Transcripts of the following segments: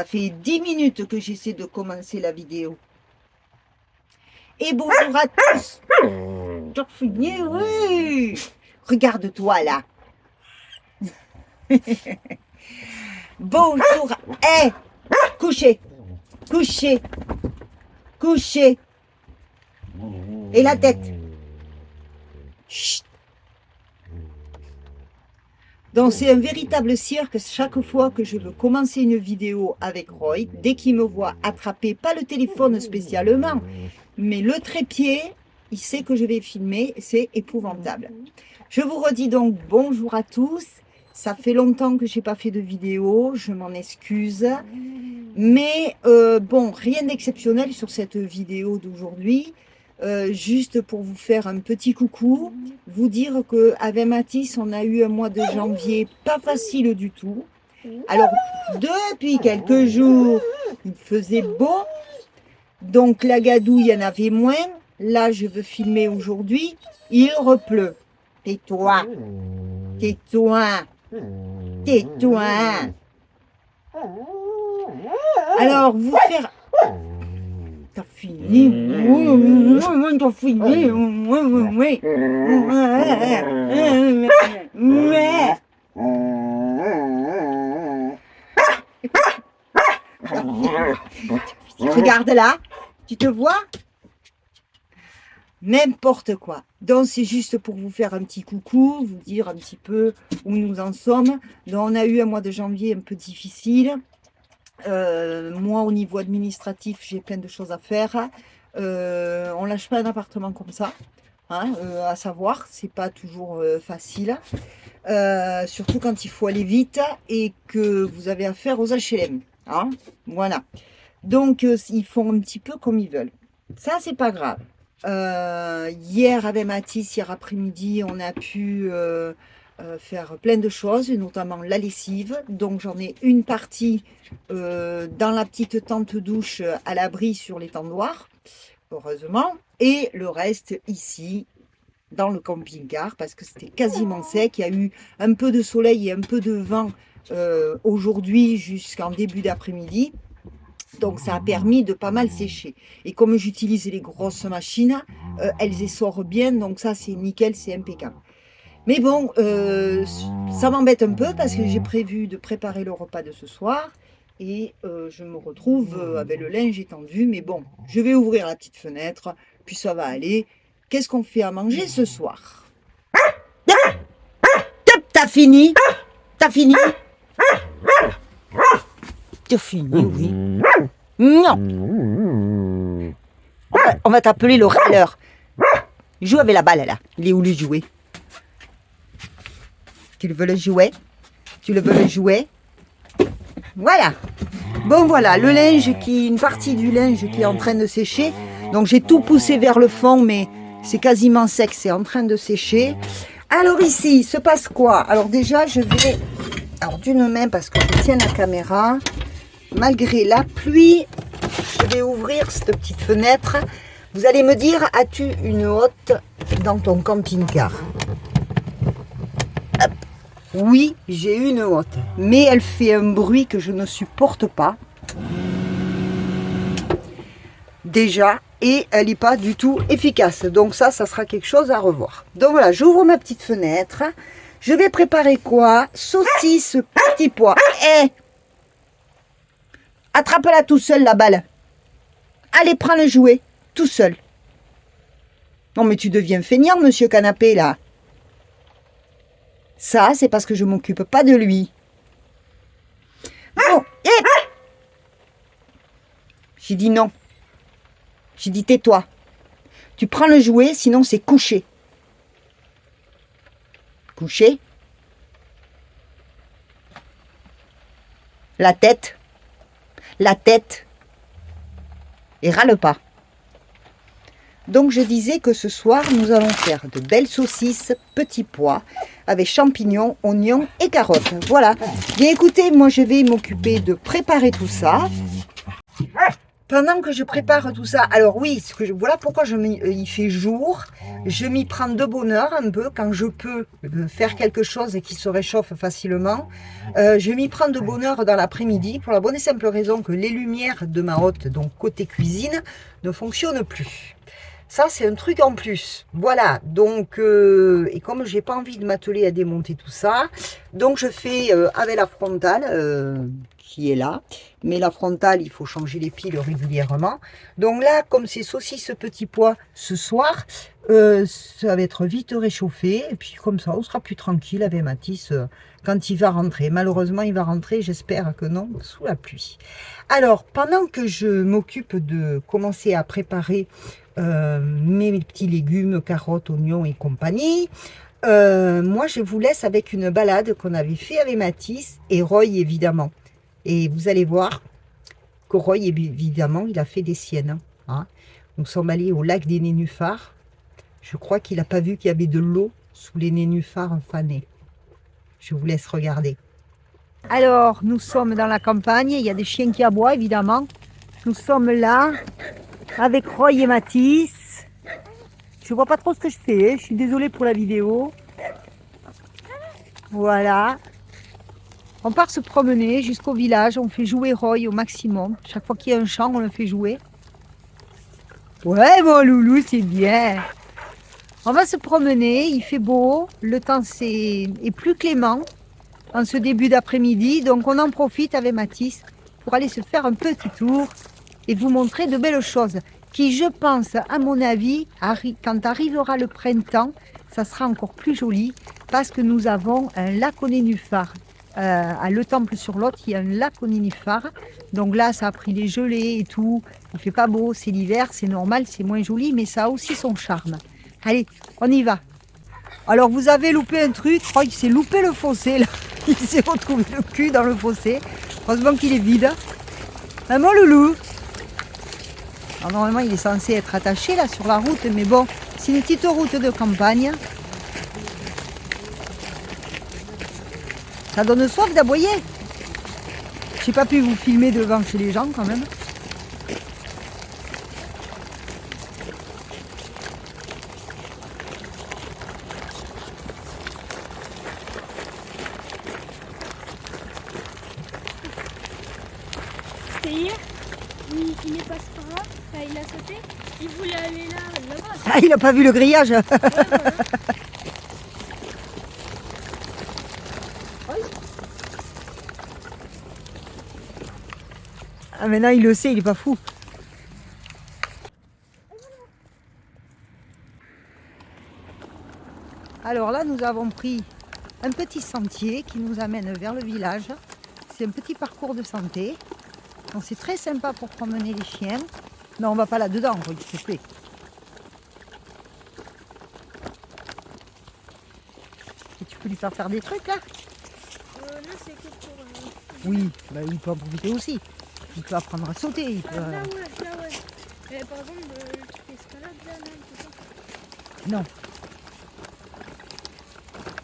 Ça fait 10 minutes que j'essaie de commencer la vidéo. Et bonjour à tous. T'as fini, oui. Regarde-toi là. Bonjour. Hé, couchez. Couchez. Couchez. Et la tête. Chut. Donc c'est un véritable cirque chaque fois que je veux commencer une vidéo avec Roy. Dès qu'il me voit attraper, pas le téléphone spécialement, mais le trépied, il sait que je vais filmer, c'est épouvantable. Je vous redis donc bonjour à tous. Ça fait longtemps que je n'ai pas fait de vidéo, je m'en excuse. Mais bon, rien d'exceptionnel sur cette vidéo d'aujourd'hui. Juste pour vous faire un petit coucou, vous dire qu'avec Mathis, on a eu un mois de janvier pas facile du tout. Alors, depuis quelques jours, il faisait beau, donc la gadouille, il y en avait moins. Là, je veux filmer aujourd'hui, il repleut. Tais-toi, tais-toi, tais-toi. Alors, vous faire... T'as fini. T'as fini. Regarde là. Tu te vois? N'importe quoi. Donc, c'est juste pour vous faire un petit coucou, vous dire un petit peu où nous en sommes. Donc, on a eu un mois de janvier un peu difficile. Moi, au niveau administratif, j'ai plein de choses à faire. On lâche pas un appartement comme ça, hein, à savoir, c'est pas toujours facile, surtout quand il faut aller vite et que vous avez affaire aux HLM, hein, voilà. Donc, ils font un petit peu comme ils veulent. Ça, c'est pas grave. Hier, avec Mathis, hier après-midi, on a pu faire plein de choses, notamment la lessive. Donc j'en ai une partie dans la petite tente douche à l'abri sur l'étendoir, heureusement, et le reste ici dans le camping-car parce que c'était quasiment sec. Il y a eu un peu de soleil et un peu de vent aujourd'hui jusqu'en début d'après-midi. Donc ça a permis de pas mal sécher. Et comme j'utilise les grosses machines, elles essorent bien, donc ça c'est nickel, c'est impeccable. Mais bon, ça m'embête un peu parce que j'ai prévu de préparer le repas de ce soir et je me retrouve avec le linge étendu. Mais bon, je vais ouvrir la petite fenêtre, puis ça va aller. Qu'est-ce qu'on fait à manger ce soir? T'as fini? T'as fini? T'as fini, oui. Non. On va t'appeler le râleur. Joue avec la balle là. Il est où le jouet? Tu le veux le jouet? Tu le veux le jouet? Voilà. Bon voilà, le linge une partie du linge qui est en train de sécher. Donc j'ai tout poussé vers le fond, mais c'est quasiment sec, c'est en train de sécher. Alors ici, il se passe quoi? Alors déjà, je vais... Alors d'une main, parce que je tiens la caméra. Malgré la pluie, je vais ouvrir cette petite fenêtre. Vous allez me dire, as-tu une hotte dans ton camping-car? Oui, j'ai une hotte, mais elle fait un bruit que je ne supporte pas. Déjà, et elle n'est pas du tout efficace. Donc ça sera quelque chose à revoir. Donc voilà, j'ouvre ma petite fenêtre. Je vais préparer quoi? Saucisse, petits pois. Attrape-la tout seul, la balle. Allez, prends le jouet, tout seul. Non, mais tu deviens feignant, monsieur Canapé, là. Ça, c'est parce que je ne m'occupe pas de lui. Bon, j'ai dit non. J'ai dit tais-toi. Tu prends le jouet, sinon c'est couché. Couché. La tête. La tête. Et râle pas. Donc je disais que ce soir, nous allons faire de belles saucisses, petits pois, avec champignons, oignons et carottes. Voilà. Bien écoutez, moi je vais m'occuper de préparer tout ça. Pendant que je prépare tout ça, alors oui, voilà pourquoi il fait jour, je m'y prends de bonne heure un peu, quand je peux faire quelque chose qui se réchauffe facilement, je m'y prends de bonne heure dans l'après-midi, pour la bonne et simple raison que les lumières de ma hotte, donc côté cuisine, ne fonctionnent plus. Ça, c'est un truc en plus. Voilà, donc, et comme j'ai pas envie de m'atteler à démonter tout ça, donc je fais avec la frontale, qui est là. Mais la frontale, il faut changer les piles régulièrement. Donc là, comme c'est saucisse petit pois ce soir, ça va être vite réchauffé. Et puis comme ça, on sera plus tranquille avec Mathis quand il va rentrer. Malheureusement, il va rentrer, j'espère que non, sous la pluie. Alors, pendant que je m'occupe de commencer à préparer mes petits légumes, carottes, oignons et compagnie, moi je vous laisse avec une balade qu'on avait fait avec Mathis et Roy évidemment. Et vous allez voir que Roy évidemment il a fait des siennes. Hein. Nous sommes allés au lac des Nénuphars. Je crois qu'il n'a pas vu qu'il y avait de l'eau sous les nénuphars fanés. Je vous laisse regarder. Alors nous sommes dans la campagne, il y a des chiens qui aboient évidemment. Nous sommes là avec Roy et Mathis. Je vois pas trop ce que je fais, je suis désolée pour la vidéo. Voilà. On part se promener jusqu'au village, on fait jouer Roy au maximum. Chaque fois qu'il y a un champ, on le fait jouer. Ouais mon loulou, c'est bien. On va se promener, il fait beau, le temps est plus clément en ce début d'après-midi. Donc on en profite avec Mathis pour aller se faire un petit tour et vous montrer de belles choses qui, je pense, à mon avis, quand arrivera le printemps, ça sera encore plus joli parce que nous avons un lac aux nénuphars. À Le Temple-sur-Lot, il y a un lac aux nénuphars. Donc là, ça a pris des gelées et tout. Il fait pas beau, c'est l'hiver, c'est normal, c'est moins joli, mais ça a aussi son charme. Allez, on y va. Alors, vous avez loupé un truc. Roy s'est loupé le fossé, là. Il s'est retrouvé le cul dans le fossé. Heureusement qu'il est vide. Ah, mon loulou. Alors, normalement, il est censé être attaché là sur la route, mais bon, c'est une petite route de campagne. Ça donne soif d'aboyer. J'ai pas pu vous filmer devant chez les gens quand même. C'était hier, il est passé par là, enfin, il a sauté, il voulait aller là-bas. Ah, il a pas vu le grillage. Ouais, voilà. Ah, maintenant il le sait, il est pas fou. Alors là, nous avons pris un petit sentier qui nous amène vers le village. C'est un petit parcours de santé. Donc c'est très sympa pour promener les chiens. Non, on va pas là-dedans, s'il te plaît. Et tu peux lui faire des trucs là? Là, c'est que pour... Oui, bah, il peut en profiter aussi. Il peut apprendre à sauter. Il peut... là, ouais, là, ouais. Mais par exemple, le truc escalade, là, tout ça. Non.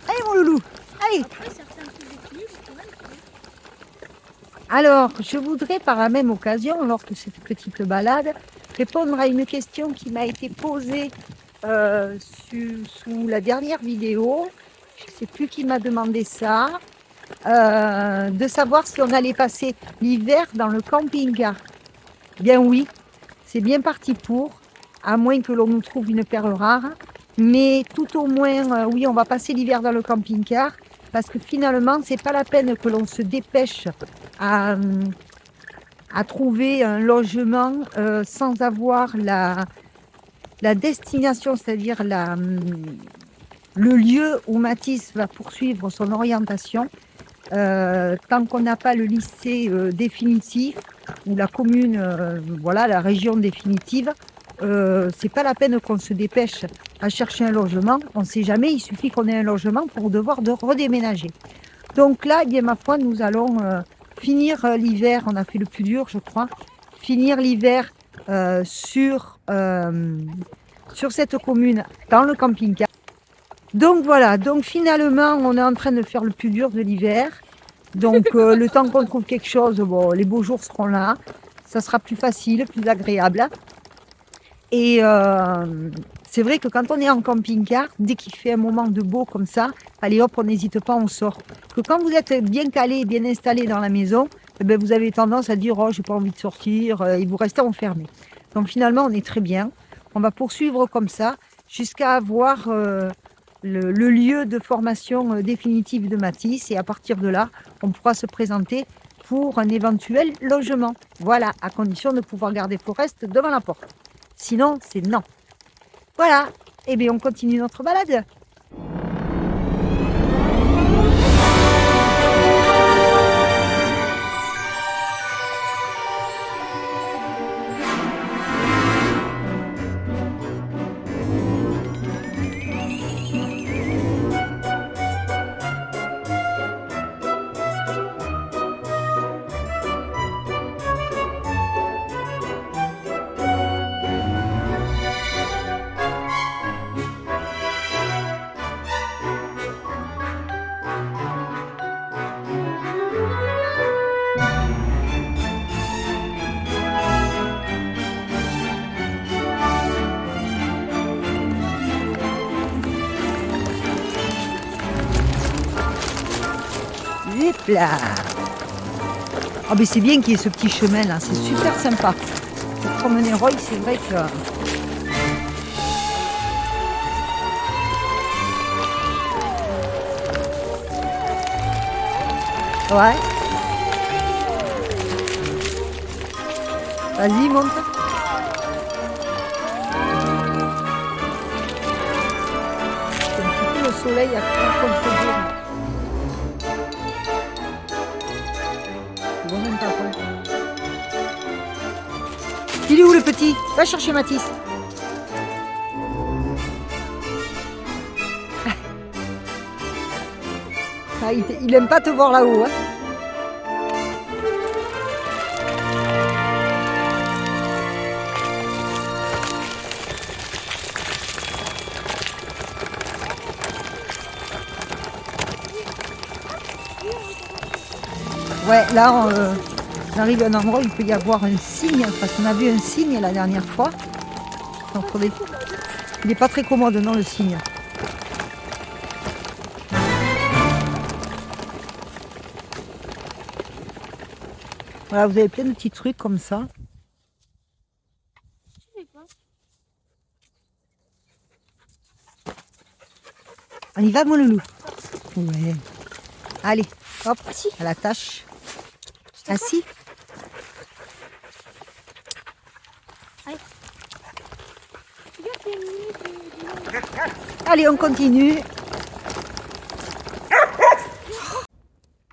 Allez, mon loulou, allez. Après, certains trucs d'équilibre, quand même. Alors, je voudrais par la même occasion, lors de cette petite balade, répondre à une question qui m'a été posée sous la dernière vidéo. Je ne sais plus qui m'a demandé ça. De savoir si on allait passer l'hiver dans le camping-car. Bien oui, c'est bien parti pour, à moins que l'on nous trouve une perle rare. Mais tout au moins, oui, on va passer l'hiver dans le camping-car. Parce que finalement, c'est pas la peine que l'on se dépêche à trouver un logement sans avoir la destination, c'est-à-dire le lieu où Mathis va poursuivre son orientation. Tant qu'on n'a pas le lycée définitif ou la commune, voilà, la région définitive, c'est pas la peine qu'on se dépêche à chercher un logement. On ne sait jamais, il suffit qu'on ait un logement pour devoir redéménager. Donc là, eh bien, ma foi, nous allons finir l'hiver. On a fait le plus dur, je crois. Finir l'hiver sur cette commune, dans le camping-car. Donc voilà, donc finalement, on est en train de faire le plus dur de l'hiver. Donc le temps qu'on trouve quelque chose, bon, les beaux jours seront là. ça sera plus facile, plus agréable. Et c'est vrai que quand on est en camping-car, dès qu'il fait un moment de beau comme ça, allez hop, on n'hésite pas, on sort. Que quand vous êtes bien calé, bien installé dans la maison, eh bien, vous avez tendance à dire « Oh, j'ai pas envie de sortir » et vous restez enfermé. Donc finalement, on est très bien. On va poursuivre comme ça jusqu'à avoir le lieu de formation définitive de Mathis. Et à partir de là, on pourra se présenter pour un éventuel logement. Voilà, à condition de pouvoir garder Forest devant la porte. Sinon, c'est non. Voilà, et bien on continue notre balade. Hop là. Ah mais c'est bien qu'il y ait ce petit chemin là, c'est super sympa. Pour promener Roy, c'est vrai que... Ouais. Vas-y, monte. C'est un petit peu le soleil à contre-jour. Il est où le petit? Va chercher Mathis. Ah, il aime pas te voir là-haut. Hein. Ouais, là, on arrive à un endroit où il peut y avoir un cygne, parce qu'on a vu un cygne la dernière fois. Il n'est pas très commode, non, le cygne. Voilà, vous avez plein de petits trucs comme ça. On y va, mon loulou? Ouais. Allez, hop, à la tâche. Assis. Allez, on continue.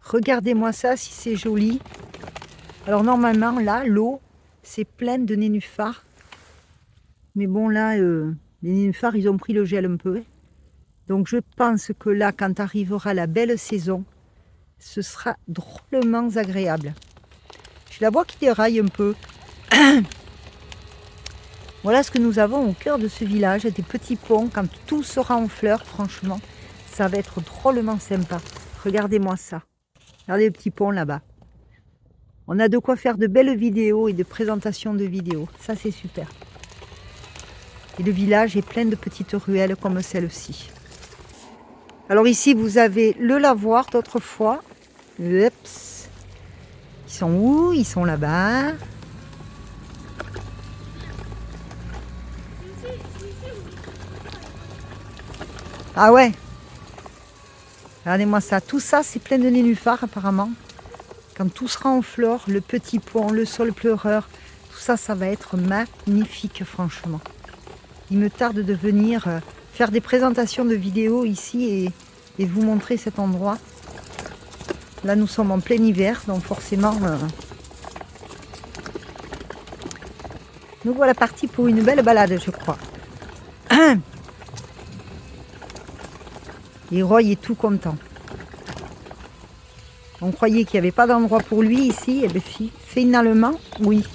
Regardez-moi ça, si c'est joli. Alors normalement, là, l'eau, c'est plein de nénuphars. Mais bon, là, les nénuphars, ils ont pris le gel un peu. Donc je pense que là, quand arrivera la belle saison, ce sera drôlement agréable. Je la vois qui déraille un peu. Voilà ce que nous avons au cœur de ce village, des petits ponts. Quand tout sera en fleurs, franchement, ça va être drôlement sympa. Regardez-moi ça. Regardez le petit pont là-bas. On a de quoi faire de belles vidéos et de présentations de vidéos. Ça, c'est super. Et le village est plein de petites ruelles comme celle-ci. Alors ici, vous avez le lavoir d'autrefois. Ups. Ils sont où? Ils sont là-bas. Ah ouais. Regardez-moi ça. Tout ça, c'est plein de nénuphars apparemment. Quand tout sera en fleurs, le petit pont, le sol pleureur, tout ça, ça va être magnifique, franchement. Il me tarde de venir faire des présentations de vidéos ici et vous montrer cet endroit. Là, nous sommes en plein hiver, donc forcément, nous voilà partis pour une belle balade, je crois. Et Roy est tout content. On croyait qu'il n'y avait pas d'endroit pour lui ici, et bien finalement, oui.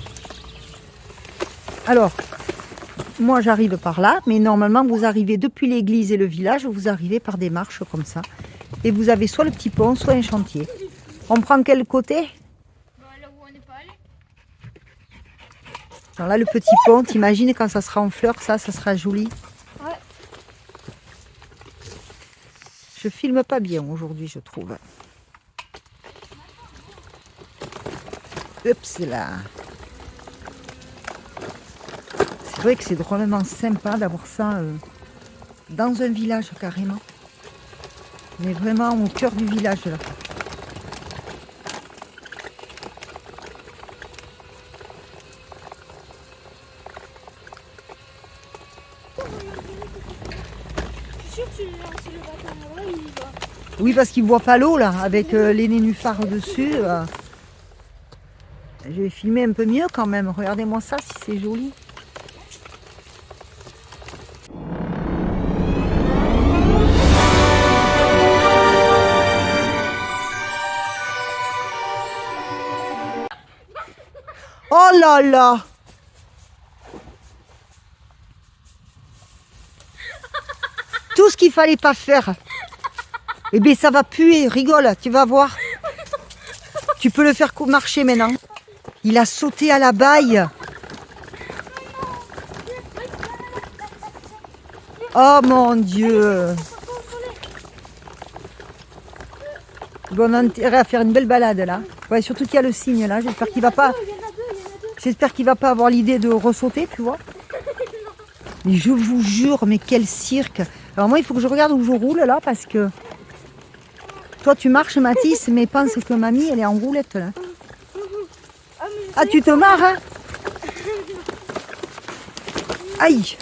Alors, moi j'arrive par là, mais normalement vous arrivez depuis l'église et le village, vous arrivez par des marches comme ça. Et vous avez soit le petit pont, soit un chantier. On prend quel côté? Là où on n'est pas allé. Alors là, le petit pont, t'imagines quand ça sera en fleurs, ça sera joli. Ouais. Je filme pas bien aujourd'hui, je trouve. Oups là. C'est vrai que c'est drôlement sympa d'avoir ça dans un village carrément. Mais vraiment au cœur du village là. Je suis sûre que tu lances le bâton là-bas, il y va. Oui, parce qu'il ne voit pas l'eau là, avec les nénuphars dessus. Je vais filmer un peu mieux quand même. Regardez-moi ça, si c'est joli. Oh là là! Tout ce qu'il fallait pas faire. Eh bien, ça va puer, rigole, tu vas voir. Tu peux le faire marcher maintenant. Il a sauté à la baille. Oh mon Dieu. Bon, on a intérêt à faire une belle balade là. Ouais, surtout qu'il y a le cygne là. J'espère qu'il va pas. J'espère qu'il va pas avoir l'idée de ressauter, tu vois. Mais je vous jure, mais quel cirque. Alors moi, il faut que je regarde où je roule là parce que toi, tu marches, Mathis, mais pense que mamie, elle est en roulette là. Ah, tu te marres, hein? Aïe!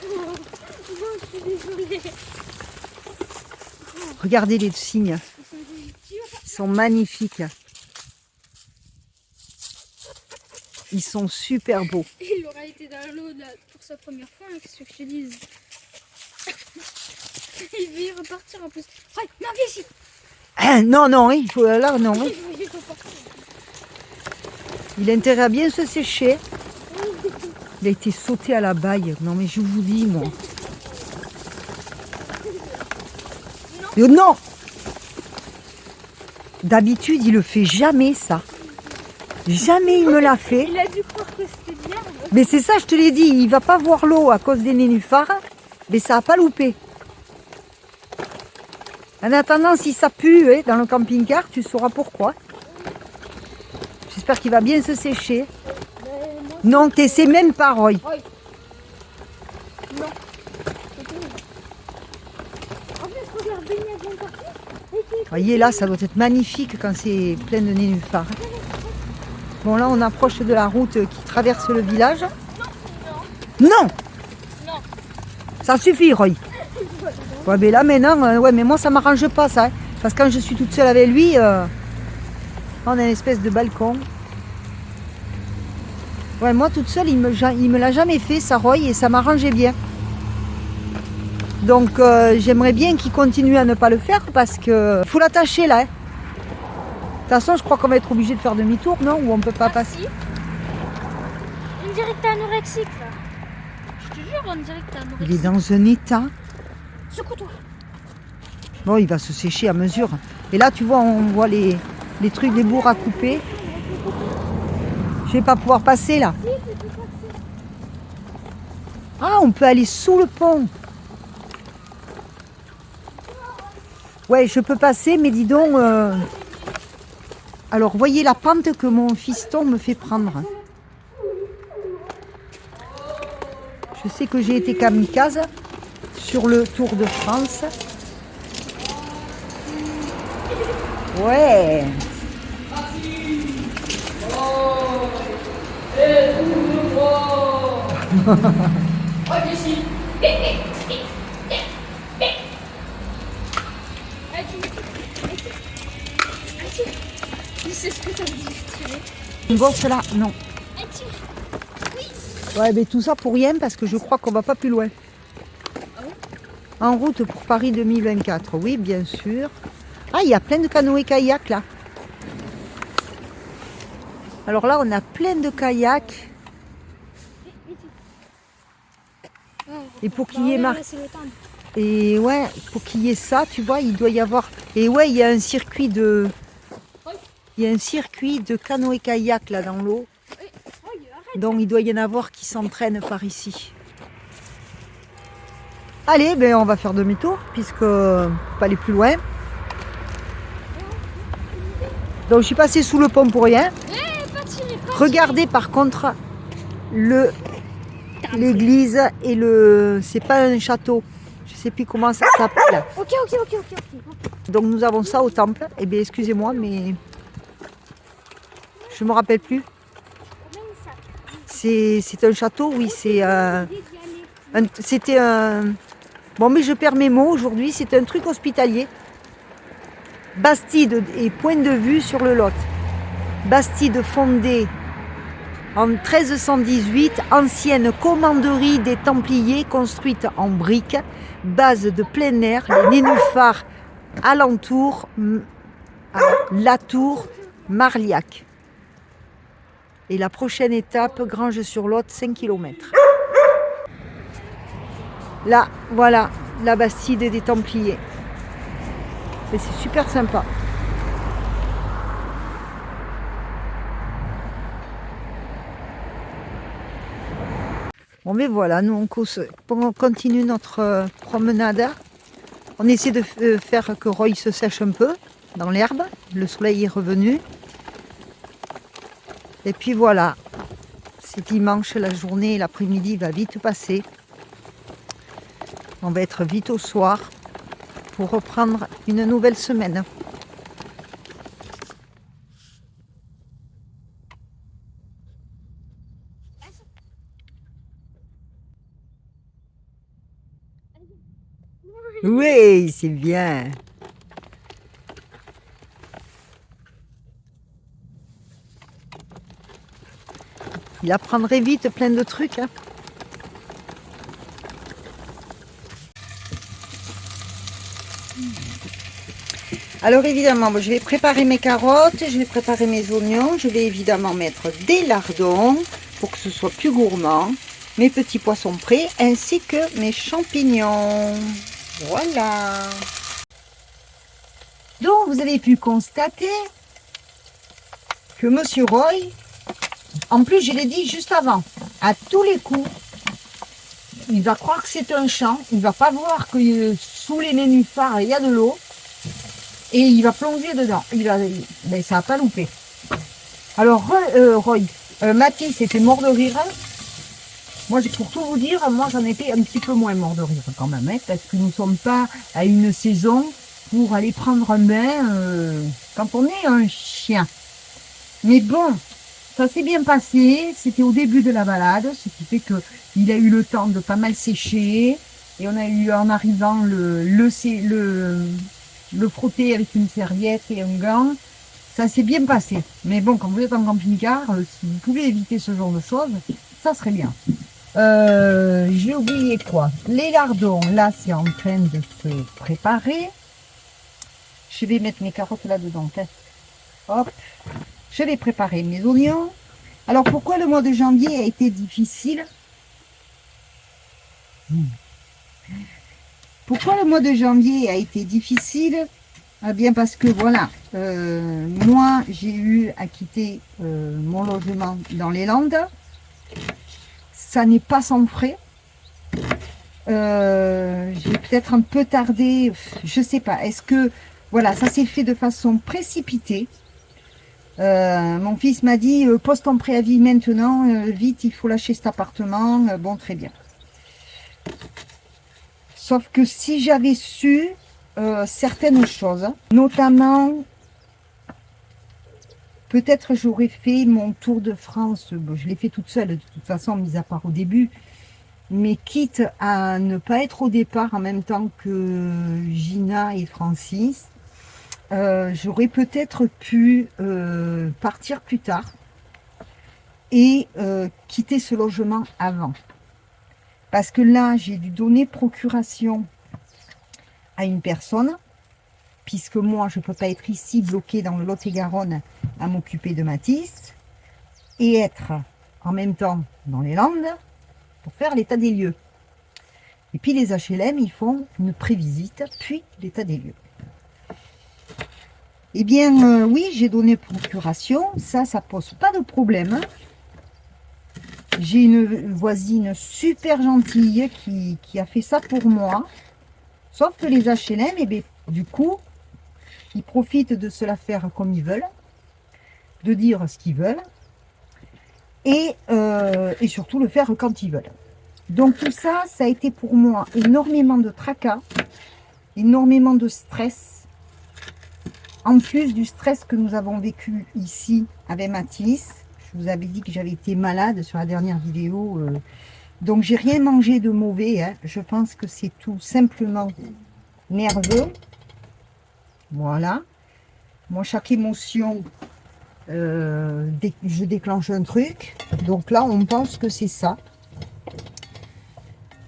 Regardez les cygnes. Ils sont magnifiques. Ils sont super beaux. Il aura été dans l'eau pour sa première fois, hein, qu'est-ce que je te dise? Il va y repartir en plus. Ouais, non, viens ici! Ah, non, non, il faut là, non. Il faut partir. Il a intérêt à bien se sécher. Il a été sauté à la baille. Non, mais je vous dis, moi. Non, non. D'habitude, il le fait jamais, ça. Jamais il me l'a fait. Il a dû croire que c'était de l'herbe. Mais c'est ça, je te l'ai dit. Il va pas voir l'eau à cause des nénuphars. Mais ça n'a pas loupé. En attendant, si ça pue dans le camping-car, tu sauras pourquoi. J'espère qu'il va bien se sécher. Non, t'essaies même pas, Roy. Oui. Non. En plus, regarde, il y a bien parti. Voyez, là, ça doit être magnifique quand c'est plein de nénuphars. Bon, là, on approche de la route qui traverse le village. Non! Non. Ça suffit, Roy. Ouais, mais là, maintenant, ouais, mais moi, ça m'arrange pas, ça. Hein. Parce que quand je suis toute seule avec lui, on a une espèce de balcon. Ouais, moi, toute seule, il me l'a jamais fait, ça, Roy, et ça m'arrangeait bien. Donc, j'aimerais bien qu'il continue à ne pas le faire parce que faut l'attacher, là. Hein. De toute façon, je crois qu'on va être obligé de faire demi-tour, non? Ou on peut pas passer. Si. On dirait que t'es anorexique, là. Je te jure, on dirait que t'es anorexique. Il est dans un état. Secoue-toi. Bon, il va se sécher à mesure. Et là, tu vois, on voit les trucs, les bourres à couper. Je vais pas pouvoir passer, là. Ah, on peut aller sous le pont. Ouais, je peux passer, mais dis donc... Alors, voyez la pente que mon fiston me fait prendre. Je sais que j'ai été kamikaze sur le Tour de France. Ouais. C'est ce que ça me dit. Une bosse là, non. Oui. Ouais, mais tout ça pour rien parce que je crois qu'on va pas plus loin. Ah ouais? En route pour Paris 2024, oui, bien sûr. Ah, il y a plein de canoës-kayaks là. Alors là, on a plein de kayaks. Et pour qu'il y ait Et ouais, pour qu'il y ait ça, tu vois, il doit y avoir. Et ouais, il y a un circuit de. Il y a un circuit de canoë-kayak là dans l'eau. Donc il doit y en avoir qui s'entraînent par ici. Allez, ben on va faire demi-tour puisque on peut pas aller plus loin. Donc je suis passée sous le pont pour rien. Regardez par contre l'église et le... C'est pas un château. Je sais plus comment ça s'appelle. Ok. Donc nous avons ça au temple. Eh bien excusez-moi mais je me rappelle plus. C'est un château, oui, c'était un... Bon mais je perds mes mots aujourd'hui, c'est un truc hospitalier. Bastide et point de vue sur le Lot. Bastide fondée en 1318, ancienne commanderie des Templiers construite en briques, base de plein air, les nénuphars alentour, la tour, Marliac. Et la prochaine étape, Granges-sur-Lot, 5 km. Là, voilà, la Bastide des Templiers. Et c'est super sympa. Bon, mais voilà, nous on continue notre promenade. On essaie de faire que Roy se sèche un peu dans l'herbe. Le soleil est revenu. Et puis voilà, c'est dimanche, la journée, l'après-midi va vite passer. On va être vite au soir pour reprendre une nouvelle semaine. Oui, c'est bien. Il apprendrait vite plein de trucs. Hein. Alors évidemment, je vais préparer mes carottes, je vais préparer mes oignons, je vais évidemment mettre des lardons pour que ce soit plus gourmand, mes petits poissons prêts ainsi que mes champignons. Voilà. Donc vous avez pu constater que Monsieur Roy, en plus je l'ai dit juste avant, à tous les coups, il va croire que c'est un champ, il va pas voir que sous les nénuphars il y a de l'eau. Et il va plonger dedans. Ben, ça n'a pas loupé. Alors, Roy, Mathis était mort de rire. Moi, pour tout vous dire, moi, j'en étais un petit peu moins mort de rire quand même. Hein, parce que nous ne sommes pas à une saison pour aller prendre un bain quand on est un chien. Mais bon, ça s'est bien passé. C'était au début de la balade. Ce qui fait qu'il a eu le temps de pas mal sécher. Et on a eu, en arrivant, le frotter avec une serviette et un gant, ça s'est bien passé. Mais bon, quand vous êtes en camping-car, si vous pouvez éviter ce genre de choses, ça serait bien. J'ai oublié quoi? Les lardons, là, c'est en train de se préparer. Je vais mettre mes carottes là-dedans. Hop, je vais préparer mes oignons. Alors, pourquoi le mois de janvier a été difficile? Pourquoi le mois de janvier a été difficile? Eh bien parce que voilà, moi j'ai eu à quitter mon logement dans les Landes. Ça n'est pas sans frais. J'ai peut-être un peu tardé, je sais pas. Est-ce que voilà, ça s'est fait de façon précipitée. Mon fils m'a dit pose ton préavis maintenant, vite, il faut lâcher cet appartement. Bon, très bien. Sauf que si j'avais su certaines choses, notamment, peut-être j'aurais fait mon tour de France. Bon, je l'ai fait toute seule, de toute façon, mis à part au début. Mais quitte à ne pas être au départ en même temps que Gina et Francis, j'aurais peut-être pu partir plus tard et quitter ce logement avant. Parce que là, j'ai dû donner procuration à une personne, puisque moi, je ne peux pas être ici bloquée dans le Lot-et-Garonne à m'occuper de Mathis, et être en même temps dans les Landes pour faire l'état des lieux. Et puis les HLM, ils font une prévisite, puis l'état des lieux. Eh bien, oui, j'ai donné procuration, ça pose pas de problème. J'ai une voisine super gentille qui a fait ça pour moi. Sauf que les HLM, eh bien, du coup, ils profitent de se la faire comme ils veulent, de dire ce qu'ils veulent, et surtout le faire quand ils veulent. Donc tout ça, ça a été pour moi énormément de tracas, énormément de stress, en plus du stress que nous avons vécu ici avec Mathis. Je vous avais dit que j'avais été malade sur la dernière vidéo, donc j'ai rien mangé de mauvais, hein. Je pense que c'est tout simplement nerveux. Voilà. Moi, chaque émotion, je déclenche un truc. Donc là, on pense que c'est ça.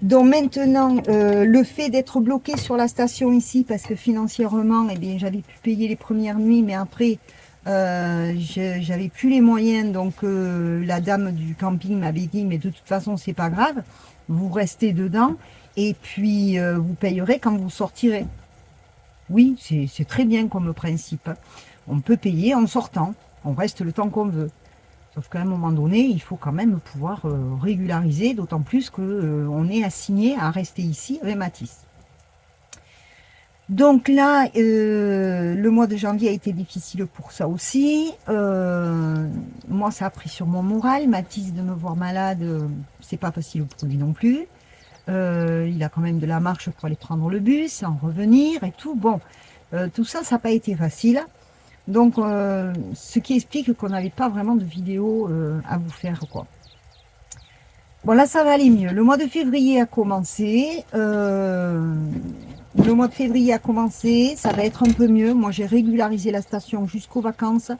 Donc maintenant, le fait d'être bloqué sur la station ici, parce que financièrement, eh bien, j'avais pu payer les premières nuits, mais après, j'avais plus les moyens. Donc la dame du camping m'avait dit, mais de toute façon, c'est pas grave, vous restez dedans et puis vous payerez quand vous sortirez. Oui, c'est très bien comme principe. On peut payer en sortant, on reste le temps qu'on veut. Sauf qu'à un moment donné, il faut quand même pouvoir régulariser, d'autant plus qu'on est assigné à rester ici avec Mathis. Donc là, le mois de janvier a été difficile pour ça aussi. Moi, ça a pris sur mon moral. Mathis, de me voir malade, c'est pas facile pour lui non plus. Il a quand même de la marche pour aller prendre le bus, en revenir et tout. Bon, tout ça, ça n'a pas été facile. Donc, ce qui explique qu'on n'avait pas vraiment de vidéo à vous faire, quoi. Bon, là, ça va aller mieux. Le mois de février a commencé. Ça va être un peu mieux. Moi, j'ai régularisé la station jusqu'aux vacances.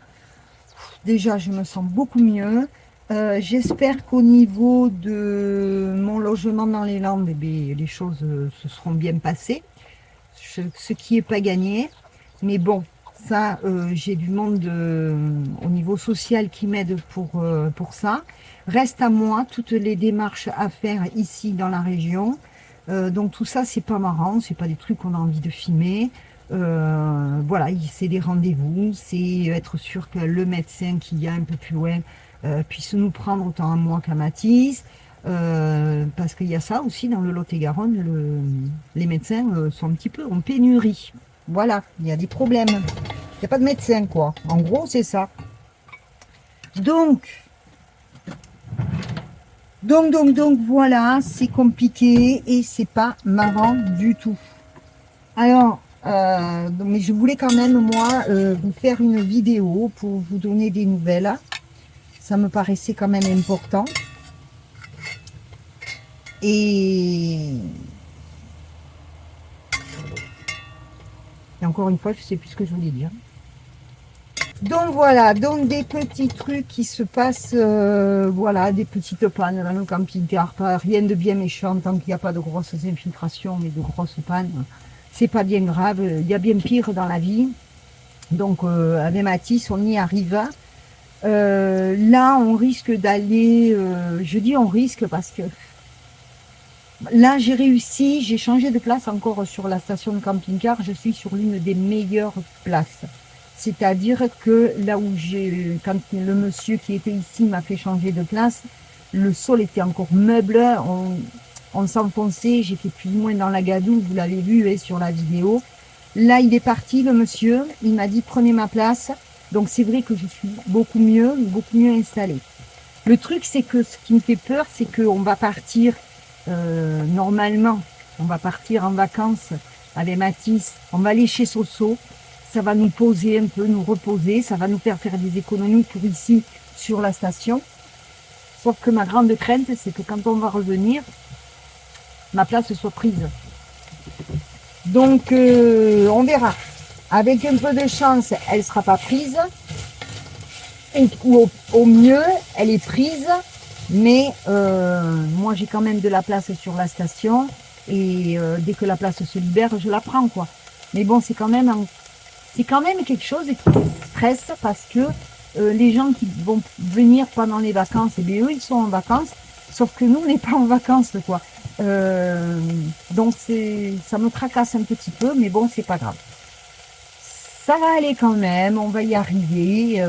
Déjà, je me sens beaucoup mieux. J'espère qu'au niveau de mon logement dans les Landes, eh bien, les choses se seront bien passées. Ce qui n'est pas gagné. Mais bon, ça, j'ai du monde au niveau social qui m'aide pour ça. Reste à moi toutes les démarches à faire ici dans la région. Donc tout ça, c'est pas marrant, c'est pas des trucs qu'on a envie de filmer. Voilà, c'est des rendez-vous, c'est être sûr que le médecin qui y a un peu plus loin puisse nous prendre autant à moi qu'à Mathis. Parce qu'il y a ça aussi dans le Lot-et-Garonne, les médecins sont un petit peu en pénurie. Voilà, il y a des problèmes. Il n'y a pas de médecin, quoi. En gros, c'est ça. Donc, voilà, c'est compliqué et c'est pas marrant du tout. Alors, mais je voulais quand même, moi, vous faire une vidéo pour vous donner des nouvelles. Ça me paraissait quand même important. Et encore une fois, je ne sais plus ce que je voulais dire. Donc voilà, donc des petits trucs qui se passent, voilà, des petites pannes dans le camping-car, rien de bien méchant, tant qu'il n'y a pas de grosses infiltrations, mais de grosses pannes, c'est pas bien grave, il y a bien pire dans la vie. Donc avec Mathis, on y arrive. Là, on risque d'aller, je dis on risque parce que là, j'ai réussi, j'ai changé de place encore sur la station de camping-car, je suis sur l'une des meilleures places. C'est-à-dire que là où quand le monsieur qui était ici m'a fait changer de place, le sol était encore meuble, on s'enfonçait, j'étais plus ou moins dans la gadoue, vous l'avez vu sur la vidéo. Là, il est parti, le monsieur, il m'a dit prenez ma place. Donc c'est vrai que je suis beaucoup mieux installée. Le truc, c'est que ce qui me fait peur, c'est qu'on va partir, normalement, on va partir en vacances avec Mathis, on va aller chez Soso. Ça va nous poser un peu, nous reposer, ça va nous faire des économies pour ici, sur la station. Sauf que ma grande crainte, c'est que quand on va revenir, ma place soit prise. Donc, on verra. Avec un peu de chance, elle ne sera pas prise. Ou au mieux, elle est prise. Mais moi, j'ai quand même de la place sur la station. Et dès que la place se libère, je la prends, quoi. Mais bon, c'est quand même quelque chose qui stresse parce que les gens qui vont venir pendant les vacances, eh bien, eux, ils sont en vacances, sauf que nous, on n'est pas en vacances, quoi. Donc, ça me tracasse un petit peu, mais bon, c'est pas grave. Ça va aller quand même, on va y arriver.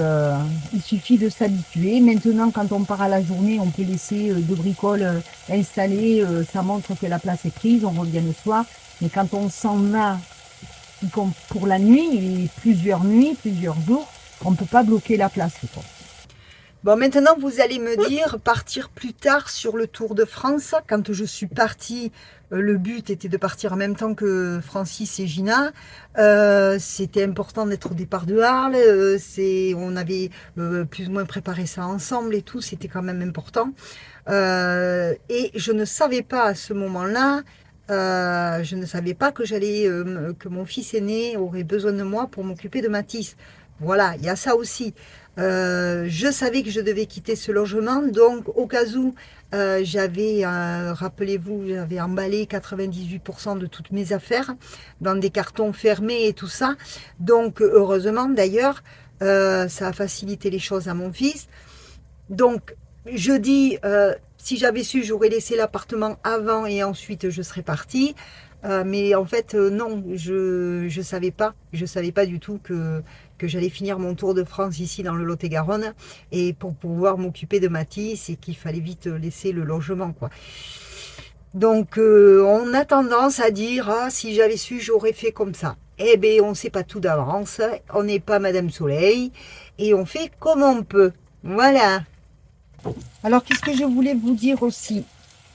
Il suffit de s'habituer. Maintenant, quand on part à la journée, on peut laisser deux bricoles installées. Ça montre que la place est prise, on revient le soir. Mais quand on s'en va pour la nuit, et plusieurs nuits, plusieurs jours, on ne peut pas bloquer la place, quoi. Bon, maintenant, vous allez me dire, partir plus tard sur le Tour de France. Quand je suis partie, le but était de partir en même temps que Francis et Gina. C'était important d'être au départ de Arles. On avait plus ou moins préparé ça ensemble et tout. C'était quand même important. Et je ne savais pas à ce moment-là, je ne savais pas que que mon fils aîné aurait besoin de moi pour m'occuper de Mathis. Voilà, il y a ça aussi. Je savais que je devais quitter ce logement, donc au cas où j'avais, rappelez-vous, j'avais emballé 98% de toutes mes affaires dans des cartons fermés et tout ça. Donc heureusement d'ailleurs, ça a facilité les choses à mon fils. Donc je dis, si j'avais su, j'aurais laissé l'appartement avant et ensuite je serais partie. Mais en fait, non, je savais pas du tout que j'allais finir mon tour de France ici dans le Lot-et-Garonne et pour pouvoir m'occuper de Mathis et qu'il fallait vite laisser le logement, quoi. Donc, on a tendance à dire, ah, si j'avais su, j'aurais fait comme ça. Eh bien, on ne sait pas tout d'avance, on n'est pas Madame Soleil et on fait comme on peut. Voilà. Alors, qu'est-ce que je voulais vous dire aussi?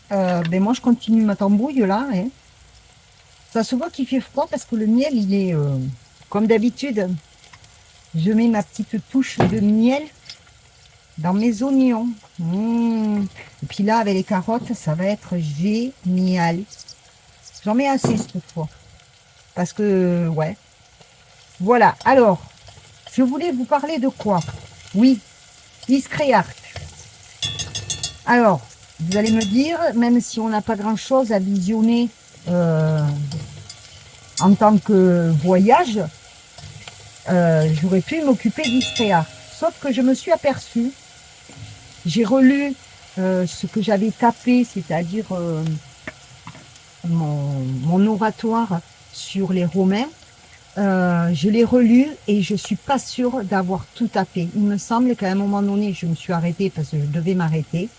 Ben moi, je continue ma tambouille là, hein. Ça se voit qu'il fait froid parce que le miel, il est comme d'habitude. Je mets ma petite touche de miel dans mes oignons. Et puis là, avec les carottes, ça va être génial. J'en mets assez cette fois. Parce que, ouais. Voilà. Alors, je voulais vous parler de quoi? Oui, Iscréart. Alors, vous allez me dire, même si on n'a pas grand-chose à visionner en tant que voyage, j'aurais pu m'occuper d'Istréa. Sauf que je me suis aperçue, j'ai relu ce que j'avais tapé, c'est-à-dire mon oratoire sur les Romains. Je l'ai relu et je suis pas sûre d'avoir tout tapé. Il me semble qu'à un moment donné, je me suis arrêtée parce que je devais m'arrêter.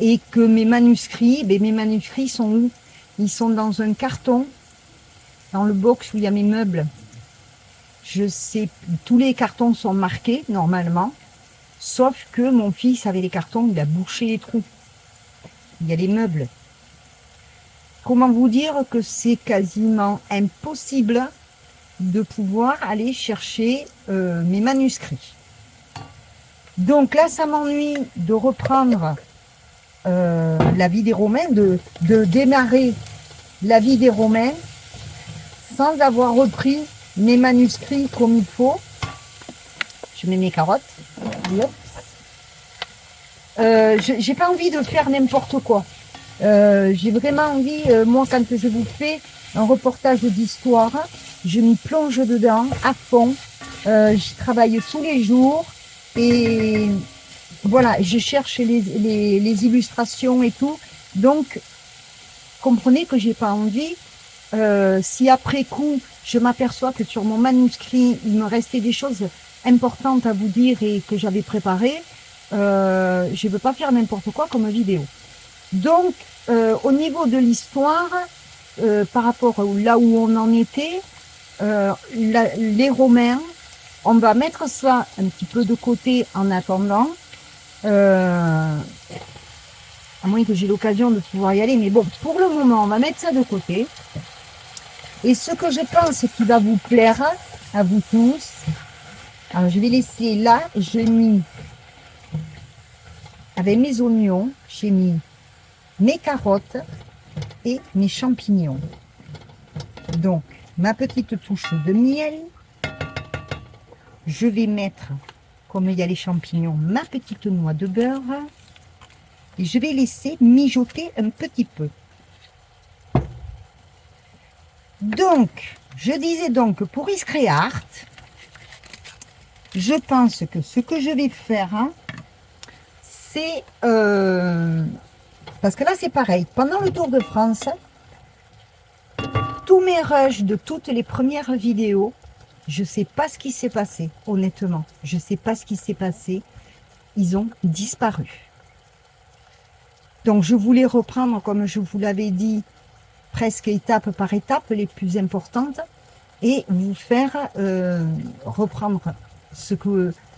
Et que mes manuscrits sont où? Ils sont dans un carton, dans le box où il y a mes meubles. Je sais, tous les cartons sont marqués normalement, sauf que mon fils avait les cartons, il a bouché les trous. Il y a les meubles. Comment vous dire que c'est quasiment impossible de pouvoir aller chercher mes manuscrits. Donc là, ça m'ennuie de reprendre la vie des Romains, de démarrer la vie des Romains sans avoir repris mes manuscrits comme il faut. Je mets mes carottes. J'ai pas envie de faire n'importe quoi. J'ai vraiment envie, moi quand je vous fais un reportage d'histoire, je m'y plonge dedans à fond. Je travaille tous les jours et voilà, je cherche les illustrations et tout. Donc, comprenez que j'ai pas envie. Si après coup, je m'aperçois que sur mon manuscrit, il me restait des choses importantes à vous dire et que j'avais préparées, je ne veux pas faire n'importe quoi comme vidéo. Donc, au niveau de l'histoire, par rapport à là où on en était, les Romains, on va mettre ça un petit peu de côté en attendant. À moins que j'ai l'occasion de pouvoir y aller, mais bon, pour le moment, on va mettre ça de côté. Et ce que je pense qui va vous plaire à vous tous, alors je vais laisser là, j'ai mis, avec mes oignons, j'ai mis mes carottes et mes champignons. Donc, ma petite touche de miel. Je vais mettre, comme il y a les champignons, ma petite noix de beurre. Et je vais laisser mijoter un petit peu. Donc, je disais donc que pour Iscréart, je pense que ce que je vais faire, hein, c'est... parce que là, c'est pareil. Pendant le Tour de France, tous mes rushs de toutes les premières vidéos, Je ne sais pas ce qui s'est passé, honnêtement. Je ne sais pas ce qui s'est passé. Ils ont disparu. Donc, je voulais reprendre, comme je vous l'avais dit, presque étape par étape, les plus importantes, et vous faire reprendre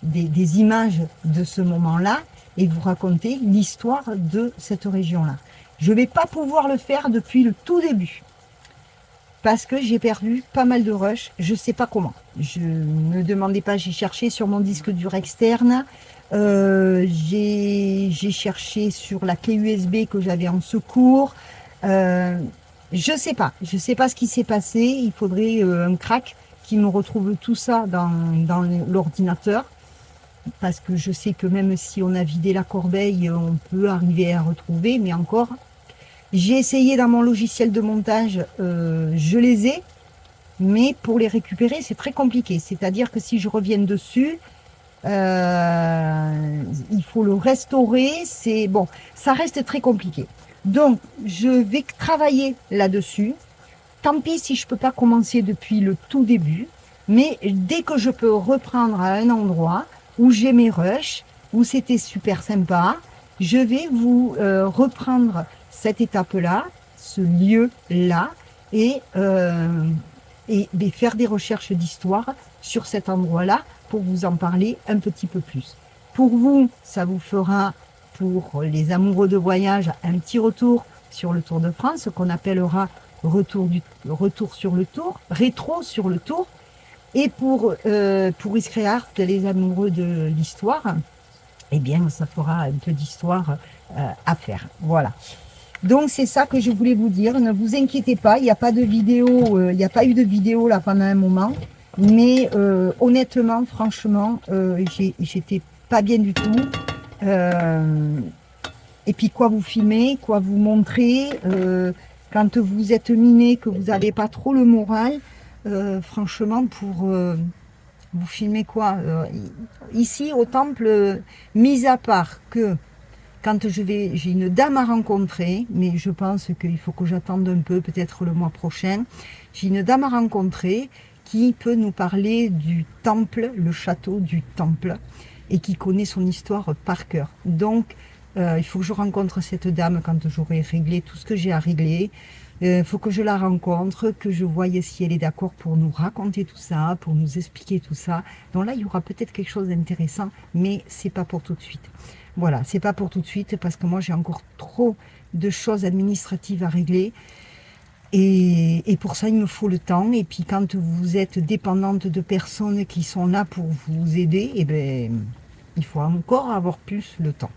des images de ce moment-là et vous raconter l'histoire de cette région-là. Je ne vais pas pouvoir le faire depuis le tout début parce que j'ai perdu pas mal de rush, je ne sais pas comment. Je ne me demandais pas, j'ai cherché sur mon disque dur externe, j'ai cherché sur la clé USB que j'avais en secours. Je sais pas ce qui s'est passé. Il faudrait un crack qui me retrouve tout ça dans l'ordinateur. Parce que je sais que même si on a vidé la corbeille, on peut arriver à retrouver, mais encore. J'ai essayé dans mon logiciel de montage, je les ai, mais pour les récupérer, c'est très compliqué. C'est-à-dire que si je reviens dessus, il faut le restaurer. C'est bon, ça reste très compliqué. Donc, je vais travailler là-dessus. Tant pis si je peux pas commencer depuis le tout début, mais dès que je peux reprendre à un endroit où j'ai mes rushs, où c'était super sympa, je vais vous reprendre cette étape-là, ce lieu-là, et faire des recherches d'histoire sur cet endroit-là pour vous en parler un petit peu plus. Pour vous, ça vous fera, pour les amoureux de voyage, un petit retour sur le Tour de France, qu'on appellera retour sur le tour, rétro sur le tour. Et pour Iscréart, les amoureux de l'histoire, eh bien, ça fera un peu d'histoire à faire. Voilà. Donc, c'est ça que je voulais vous dire. Ne vous inquiétez pas, il n'y a pas de vidéo, il n'y a pas eu de vidéo là pendant un moment. Mais honnêtement, franchement, j'étais pas bien du tout. Et puis, quoi vous filmer, quoi vous montrer. Quand vous êtes miné, que vous n'avez pas trop le moral, franchement, pour vous filmer quoi ici au temple, mis à part que quand j'ai une dame à rencontrer, mais je pense qu'il faut que j'attende un peu, peut-être le mois prochain. J'ai une dame à rencontrer qui peut nous parler du temple, le château du temple, et qui connaît son histoire par cœur. Donc, il faut que je rencontre cette dame quand j'aurai réglé tout ce que j'ai à régler. Il faut que je la rencontre, que je voie si elle est d'accord pour nous raconter tout ça, pour nous expliquer tout ça. Donc là, il y aura peut-être quelque chose d'intéressant, mais c'est pas pour tout de suite. Voilà, c'est pas pour tout de suite parce que moi, j'ai encore trop de choses administratives à régler. Et pour ça, il me faut le temps. Et puis, quand vous êtes dépendante de personnes qui sont là pour vous aider, eh ben, il faut encore avoir plus le temps.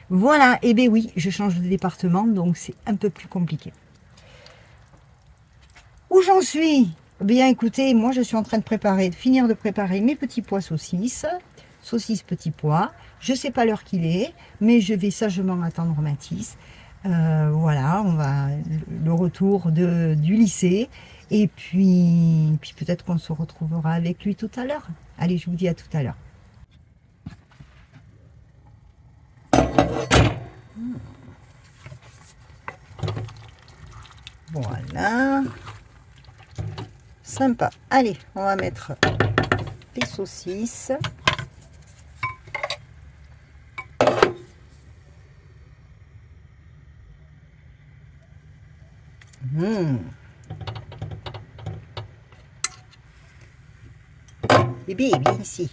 Voilà, et bien oui, je change de département, donc c'est un peu plus compliqué. Où j'en suis? Bien écoutez, moi je suis en train de finir de préparer mes petits pois saucisses petits pois. Je ne sais pas l'heure qu'il est, mais je vais sagement attendre Mathis. Voilà, on va le retour du lycée. Et puis peut-être qu'on se retrouvera avec lui tout à l'heure. Allez, je vous dis à tout à l'heure. Voilà. Sympa. Allez, on va mettre les saucisses. Bébé est bien ici.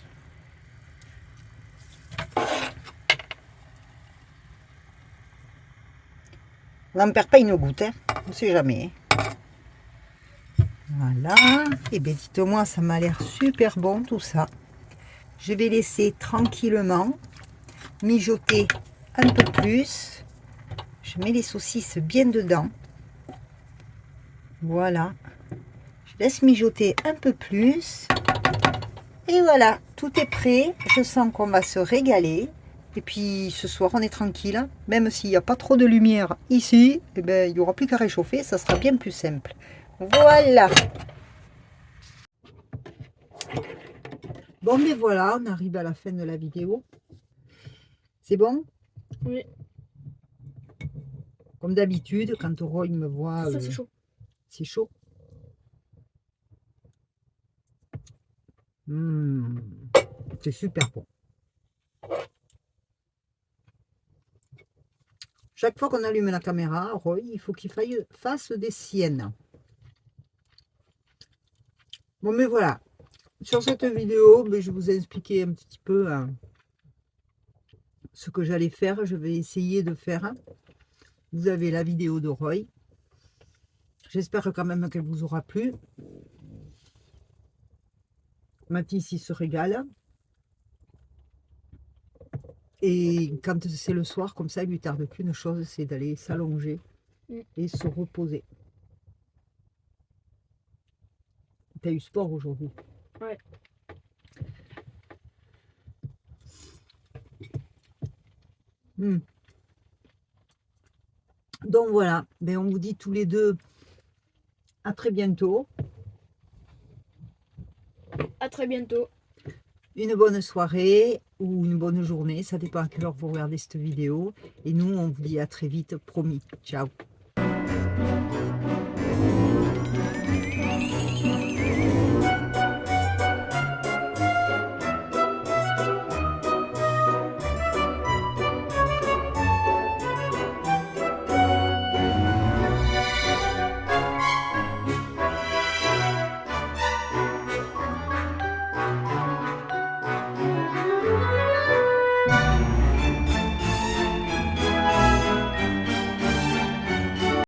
On n'en perd pas une goutte, hein. On ne sait jamais. Voilà. Et bien dites-moi, ça m'a l'air super bon tout ça. Je vais laisser tranquillement mijoter un peu plus. Je mets les saucisses bien dedans. Voilà. Je laisse mijoter un peu plus. Et voilà, tout est prêt. Je sens qu'on va se régaler. Et puis ce soir, on est tranquille. Même s'il n'y a pas trop de lumière ici, eh ben, il n'y aura plus qu'à réchauffer. Ça sera bien plus simple. Voilà. Bon, mais voilà, on arrive à la fin de la vidéo. C'est bon? Oui. Comme d'habitude, quand Roy me voit... Ça, c'est chaud. C'est chaud. C'est super bon. Chaque fois qu'on allume la caméra, Roy, il faut qu'il fasse des siennes. Bon, mais voilà. Sur cette vidéo, je vous ai expliqué un petit peu ce que j'allais faire. Je vais essayer de faire. Vous avez la vidéo de Roy. J'espère quand même qu'elle vous aura plu. Mathis, il se régale. Et quand c'est le soir, comme ça, il lui tarde qu'une chose, c'est d'aller s'allonger et se reposer. T'as eu sport aujourd'hui? Ouais. Donc voilà, on vous dit tous les deux à très bientôt. À très bientôt. Une bonne soirée ou une bonne journée, ça dépend à quelle heure vous regardez cette vidéo. Et nous, on vous dit à très vite, promis. Ciao.